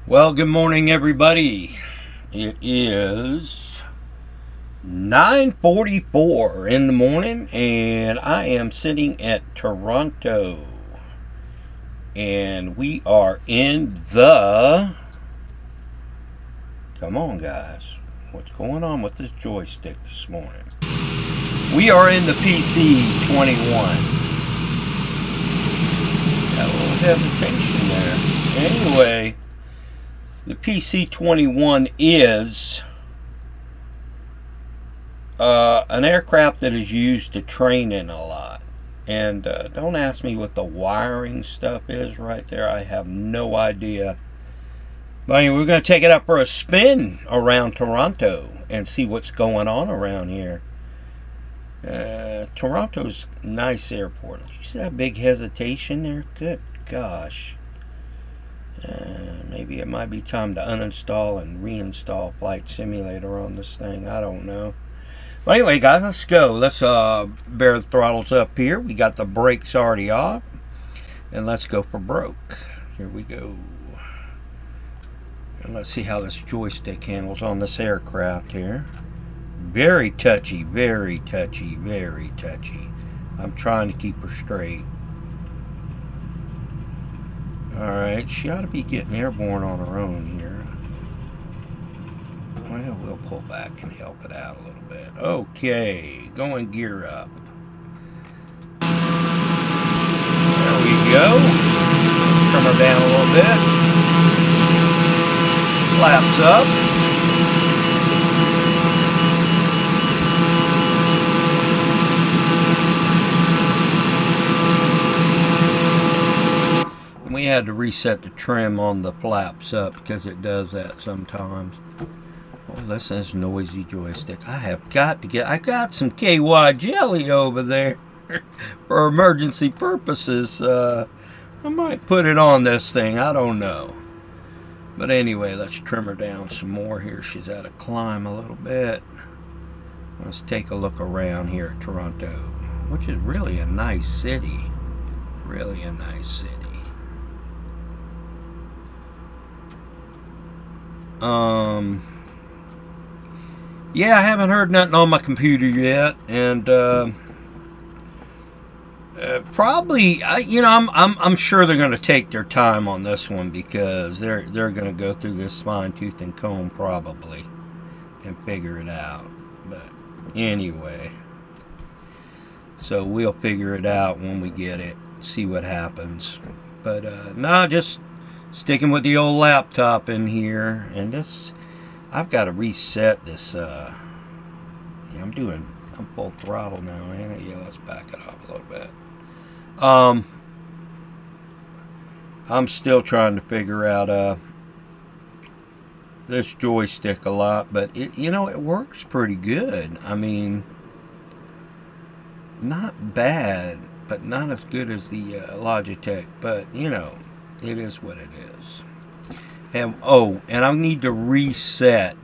Well, good morning, everybody. It is 9:44 in the morning, and I am sitting at Toronto, and we are in the. Come on, guys. What's going on with this joystick this morning? We are in the PC-21. Got a little hesitation there. Anyway, the PC-21 is an aircraft that is used to train in a lot. And don't ask me what the wiring stuff is right there. I have no idea. But anyway, we're going to take it up for a spin around Toronto and see what's going on around here. Toronto's a nice airport. Did you see that big hesitation there? Good gosh. Maybe it might be time to uninstall and reinstall Flight Simulator on this thing. I don't know. Well, anyway, guys, let's go. Let's bear the throttles up here. We got the brakes already off. And let's go for broke. Here we go. And let's see how this joystick handles on this aircraft here. Very touchy, very touchy, very touchy. I'm trying to keep her straight. Alright, she ought to be getting airborne on her own here. Well, we'll pull back and help it out a little bit. Okay, going gear up. There we go. Trim her down a little bit. Flaps up. We had to reset the trim on the flaps up because it does that sometimes. Oh, this is a noisy joystick. I got some KY jelly over there for emergency purposes. I might put it on this thing. I don't know. But anyway, let's trim her down some more here. She's at a climb a little bit. Let's take a look around here at Toronto, which is really a nice city. Really a nice city. Yeah, I haven't heard nothing on my computer yet, and probably, I'm sure they're going to take their time on this one because they're going to go through this fine tooth and comb probably and figure it out. But anyway, so we'll figure it out when we get it, see what happens. But no, just sticking with the old laptop in here, and this, I've got to reset this. Yeah, I'm full throttle now, ain't it? Yeah, let's back it up a little bit. I'm still trying to figure out this joystick a lot, but it works pretty good. I mean, not bad, but not as good as the Logitech, but it is what it is. And I need to reset.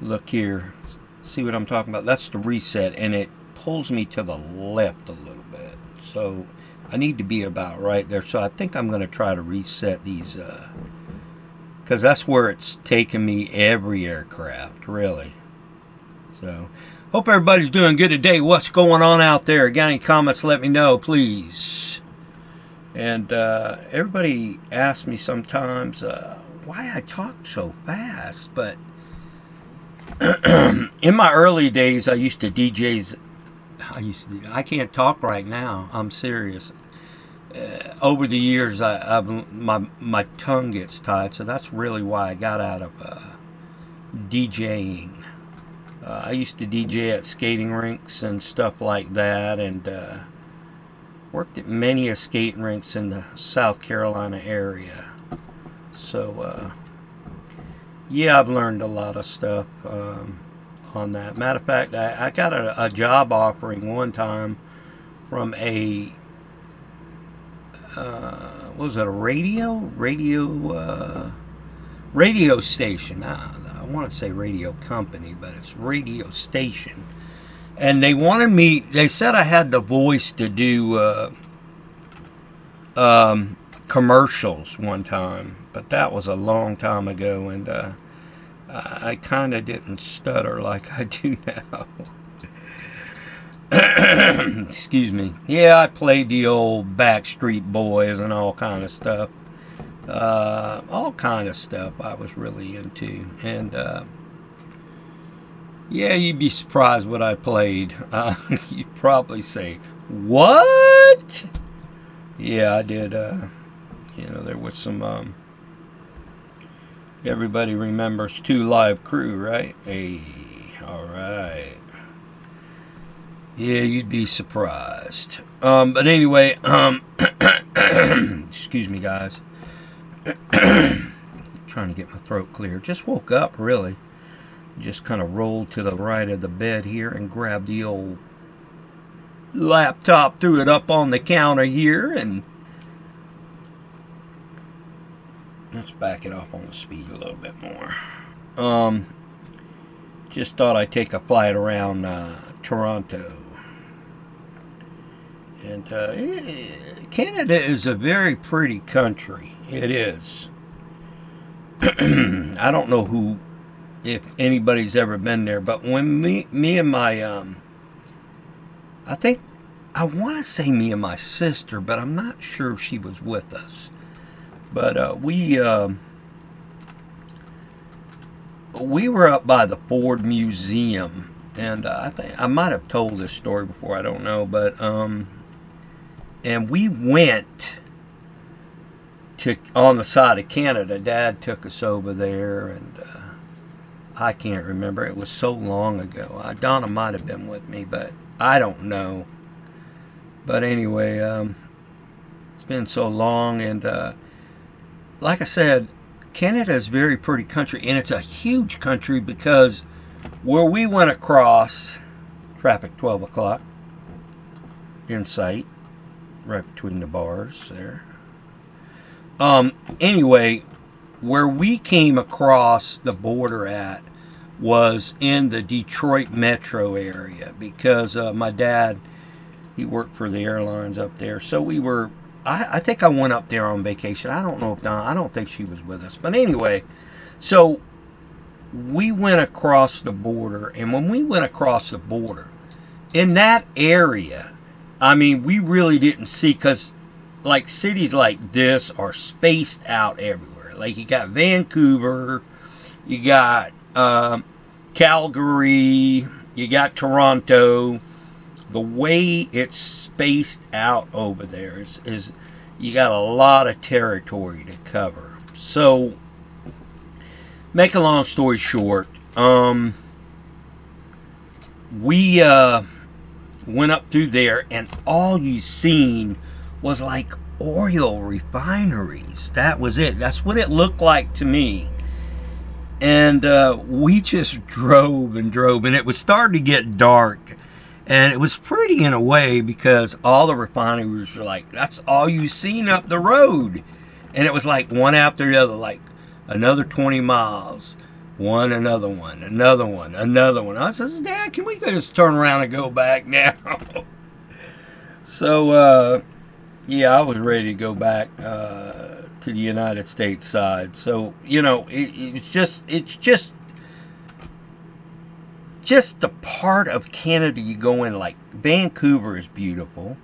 Look here. See what I'm talking about? That's the reset, and it pulls me to the left a little bit. So I need to be about right there. So I think I'm going to try to reset these, because that's where it's taken me every aircraft, really. So hope everybody's doing good today. What's going on out there? Got any comments? Let me know, please. And everybody asks me sometimes why I talk so fast, but in my early days, I used to DJs. I can't talk right now. I'm serious. Over the years, my tongue gets tied, so that's really why I got out of DJing. I used to DJ at skating rinks and stuff like that, and worked at many skating rinks in the South Carolina area. So, yeah, I've learned a lot of stuff on that. Matter of fact, I got a job offering one time from a, what was it, a radio station. I want to say radio company, but it's radio station. And they wanted me, they said I had the voice to do commercials one time, but that was a long time ago, and I kind of didn't stutter like I do now. Excuse me. Yeah, I played the old Backstreet Boys and all kind of stuff. All kind of stuff I was really into, and yeah, you'd be surprised what I played. You'd probably say, "What?" Yeah, I did. You know, there was some. Everybody remembers 2 Live Crew, right? Hey, all right. Yeah, you'd be surprised. But anyway, excuse me, guys. Trying to get my throat clear. Just woke up, really. Just kind of rolled to the right of the bed here and grabbed the old laptop, threw it up on the counter here, and let's back it up on the speed a little bit more. Just thought I'd take a flight around Toronto. And Canada is a very pretty country. It is. I don't know if anybody's ever been there, but when me and my, I want to say me and my sister, but I'm not sure if she was with us. But we were up by the Ford Museum, and I think I might have told this story before. I don't know, but and we went to on the side of Canada. Dad took us over there, and I can't remember. It was so long ago. Donna might have been with me, but I don't know. But anyway, it's been so long, and like I said, Canada is a very pretty country, and it's a huge country because where we went across, traffic 12 o'clock, in sight, right between the bars there. Anyway, where we came across the border at was in the Detroit metro area because my dad, he worked for the airlines up there. So we were, I think I went up there on vacation. I don't know if Don, I don't think she was with us. But anyway, so we went across the border. And when we went across the border, in that area, I mean, we really didn't see, because like cities like this are spaced out everywhere. Like you got Vancouver, you got Calgary, you got Toronto. The way it's spaced out over there is you got a lot of territory to cover. So, make a long story short, we went up through there, and all you seen was like oil refineries. That was it. That's what it looked like to me. And we just drove and drove, and it was starting to get dark. And it was pretty in a way because all the refineries were like, that's all you seen up the road. And it was like one after the other, like another 20 miles. One, another one, another one, another one. I says, Dad, can we just turn around and go back now? So, yeah, I was ready to go back to the United States side. So, you know, it's just the part of Canada you go in. Like Vancouver is beautiful,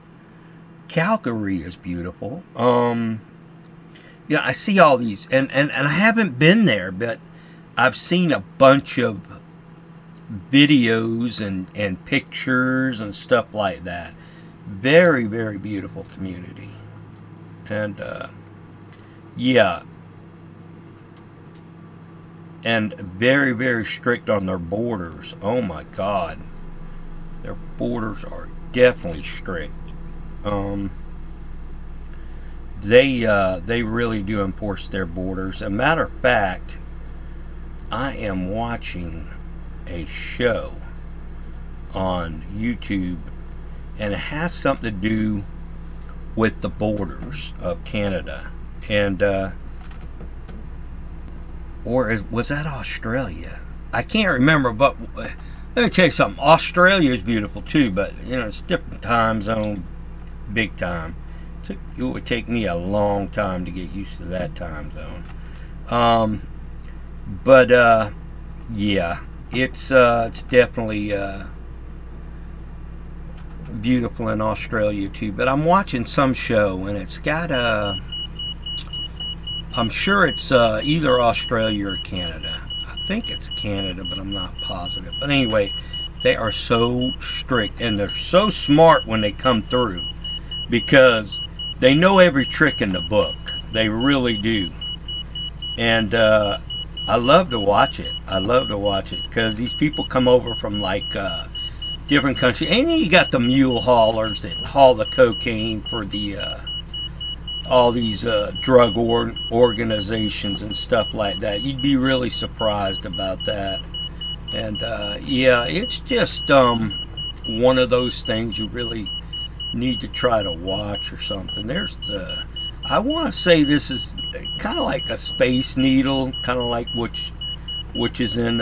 Calgary is beautiful. Yeah, I see all these, and I haven't been there, but I've seen a bunch of videos and pictures and stuff like that. Very, very beautiful community, and yeah. And very, very strict on their borders. Oh my God. Their borders are definitely strict. They really do enforce their borders. As a matter of fact, I am watching a show on YouTube, and it has something to do with the borders of Canada. And or was that Australia? I can't remember, but let me tell you something. Australia is beautiful too, but you know, it's different time zone, big time. It would take me a long time to get used to that time zone. Um, but yeah, it's definitely beautiful in Australia too. But I'm watching some show and it's got I'm sure it's either Australia or Canada. I think it's Canada, but I'm not positive. But anyway, they are so strict and they're so smart when they come through because they know every trick in the book. They really do. And I love to watch it. I love to watch it because these people come over from like different countries. And then you got the mule haulers that haul the cocaine for the all these drug organizations and stuff like that. You'd be really surprised about that. And yeah, it's just one of those things you really need to try to watch or something. There's the, I want to say this is kind of like a Space Needle, kind of like which is in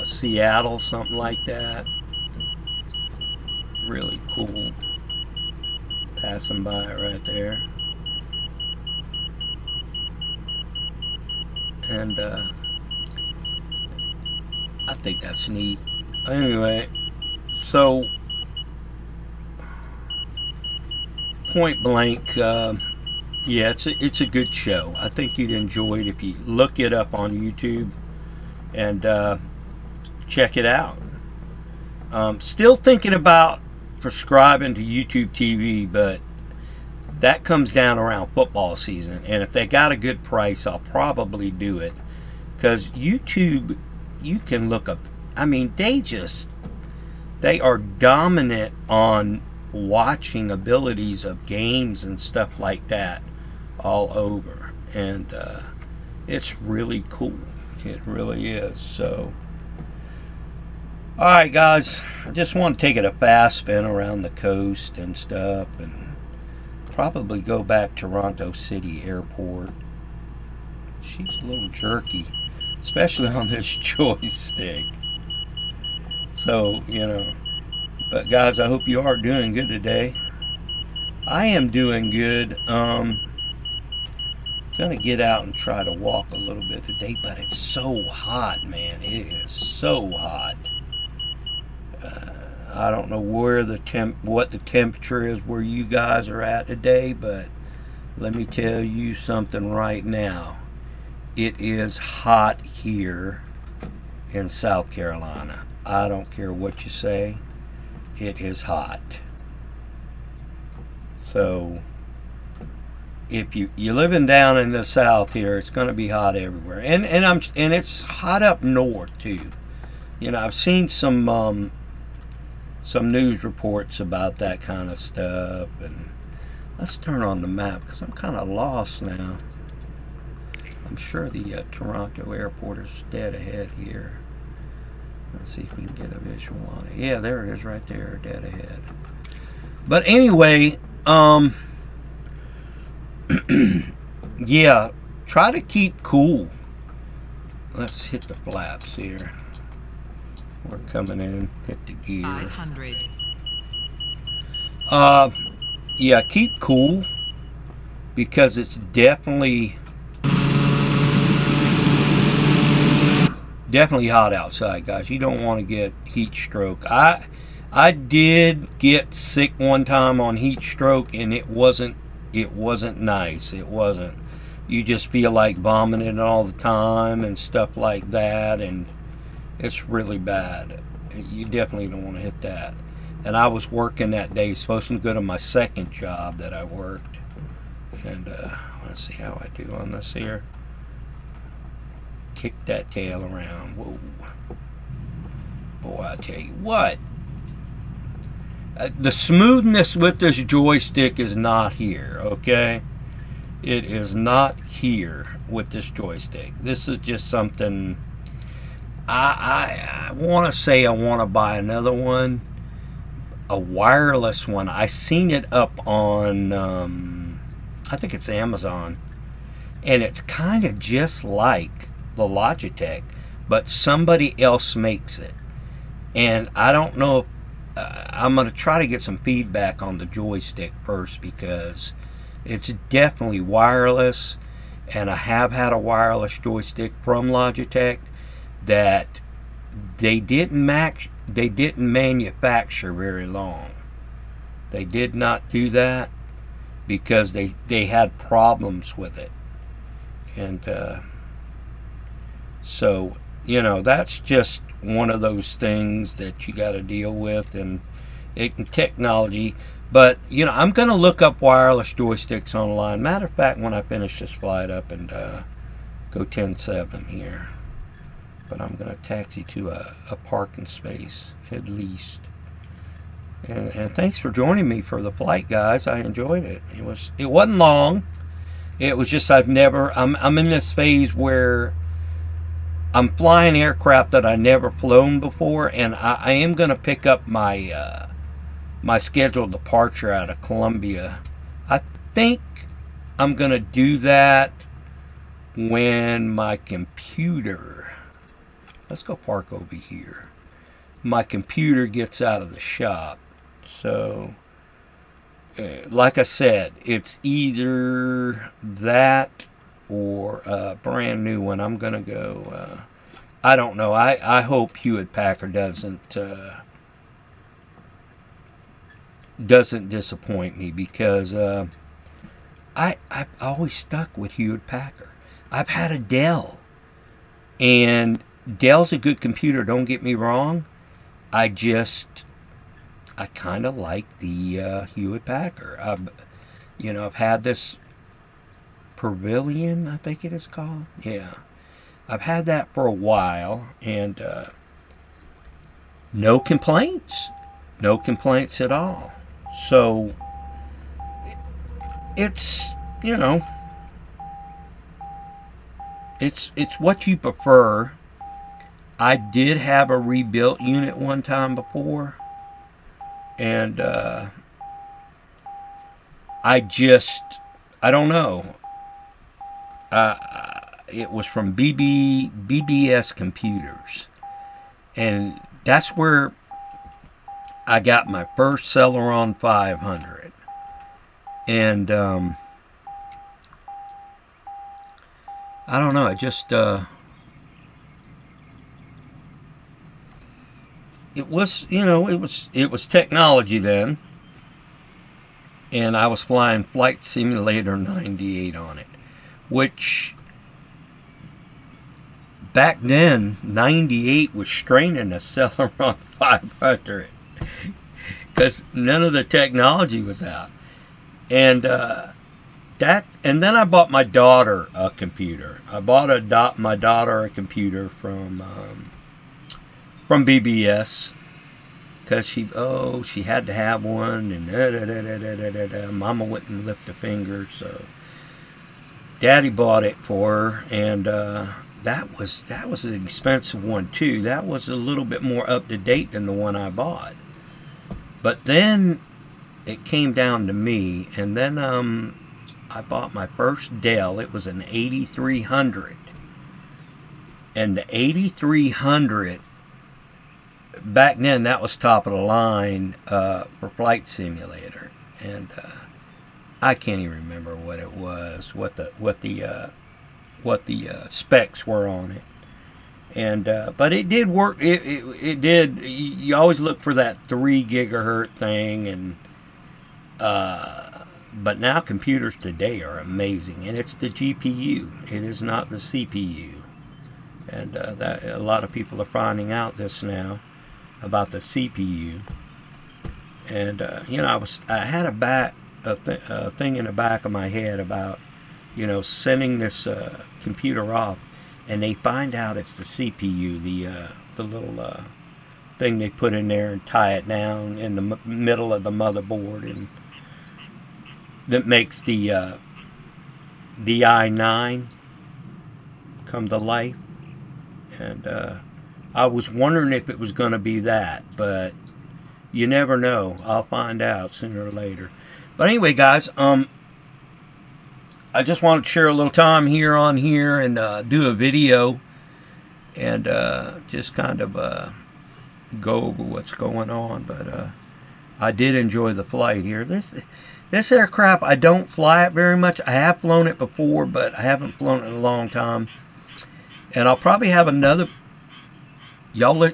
Seattle, something like that. Really cool. Passing by it right there. And I think that's neat. Anyway, so Point Blank, yeah, it's a good show. I think you'd enjoy it if you look it up on YouTube and check it out. Still thinking about subscribing to YouTube TV, but that comes down around football season. And if they got a good price, I'll probably do it. Because YouTube, you can look up, I mean, they are dominant on watching abilities of games and stuff like that all over. And it's really cool. It really is. So, alright, guys, I just want to take it a fast spin around the coast and stuff and probably go back to Toronto City Airport. She's a little jerky, especially on this joystick. So, you know, but guys, I hope you are doing good today. I am doing good. Gonna get out and try to walk a little bit today, but it's so hot, man. It is so hot. I don't know where what the temperature is where you guys are at today, but let me tell you something right now. It is hot here in South Carolina. I don't care what you say. It is hot. So if you're living down in the south here, it's going to be hot everywhere, and it's hot up north too. You know, I've seen some news reports about that kind of stuff. And let's turn on the map because I'm kind of lost now. I'm sure the Toronto airport is dead ahead here. Let's see if we can get a visual on it. Yeah, there it is right there, dead ahead. But anyway, yeah, try to keep cool. Let's hit the flaps here. We're coming in, hit the gear. 500. Yeah, keep cool because it's definitely hot outside, guys. You don't want to get heat stroke. I did get sick one time on heat stroke, and it wasn't nice. It wasn't. You just feel like vomiting all the time and stuff like that, and it's really bad. You definitely don't want to hit that. And I was working that day, supposed to go to my second job that I worked. And let's see how I do on this here. Kick that tail around. Whoa. Boy, I tell you what. The smoothness with this joystick is not here, okay? It is not here with this joystick. This is just something... I want to say I want to buy another one, a wireless one. I seen it up on, I think it's Amazon, and it's kind of just like the Logitech, but somebody else makes it. And I don't know I'm going to try to get some feedback on the joystick first, because it's definitely wireless, and I have had a wireless joystick from Logitech that they didn't manufacture very long. They did not do that because they had problems with it, and so that's just one of those things that you got to deal with, and technology. But I'm going to look up wireless joysticks online. Matter of fact, when I finish this flight up and go 10-7 here. But I'm going to taxi to a parking space at least. And thanks for joining me for the flight, guys. I enjoyed it. It wasn't long. It was just I'm in this phase where I'm flying aircraft that I never flown before, and I am going to pick up my my scheduled departure out of Columbia. I think I'm going to do that when my computer, let's go park over here, my computer gets out of the shop. So like I said, it's either that or a brand new one. I'm going to go, I don't know. I hope Hewlett Packard doesn't disappoint me, because I've always stuck with Hewlett Packard. I've had a Dell, and Dell's a good computer, don't get me wrong. I kind of like the Hewlett Packard. I've had this Pavilion, I think it is called. Yeah, I've had that for a while, and no complaints. No complaints at all. So it's it's what you prefer. I did have a rebuilt unit one time before, and I don't know. It was from BBS Computers, and that's where I got my first Celeron 500, and I don't know. It was it was technology then, and I was flying Flight Simulator 98 on it, which back then 98 was straining a Celeron 500 because none of the technology was out, and and then I bought my daughter a computer. I bought my daughter a computer from BBS, because she had to have one, and Mama wouldn't lift a finger, so Daddy bought it for her, and that was an expensive one too. That was a little bit more up to date than the one I bought. But then it came down to me, and then I bought my first Dell. It was an 8300, and the 8300 back then, that was top of the line for Flight Simulator, and I can't even remember what it was, what the specs were on it, and but it did work. It did. You always look for that 3 gigahertz thing, and but now computers today are amazing, and it's the GPU. It is not the CPU, and that a lot of people are finding out this now about the CPU. And I had a thing in the back of my head about sending this computer off, and they find out it's the CPU, the little thing they put in there and tie it down in the middle of the motherboard, and that makes the i9 come to life. And I was wondering if it was going to be that, but you never know. I'll find out sooner or later. But anyway, guys, I just wanted to share a little time here and do a video, and just kind of go over what's going on. But I did enjoy the flight here. This aircraft, I don't fly it very much. I have flown it before, but I haven't flown it in a long time. And I'll probably have another. Y'all,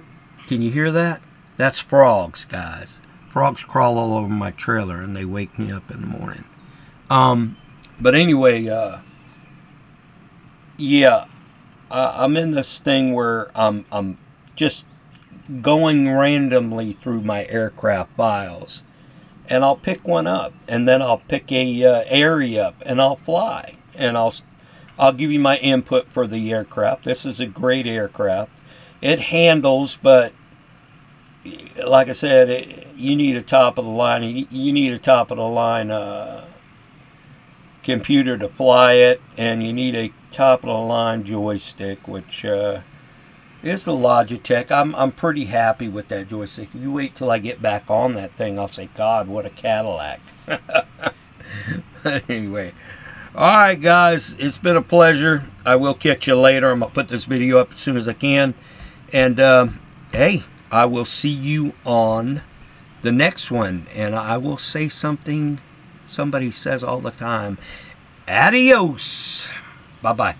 can you hear that? That's frogs, guys. Frogs crawl all over my trailer, and they wake me up in the morning. But anyway, yeah, I'm in this thing where I'm just going randomly through my aircraft files, and I'll pick one up, and then I'll pick a area up, and I'll fly, and I'll give you my input for the aircraft. This is a great aircraft. It handles, but like I said, you need a top of the line. You need a top of the line computer to fly it, and you need a top of the line joystick, which is the Logitech. I'm pretty happy with that joystick. If you wait till I get back on that thing, I'll say, God, what a Cadillac. But anyway, all right, guys, it's been a pleasure. I will catch you later. I'm gonna put this video up as soon as I can, and hey, I will see you on the next one, and I will say something somebody says all the time. Adios. Bye-bye.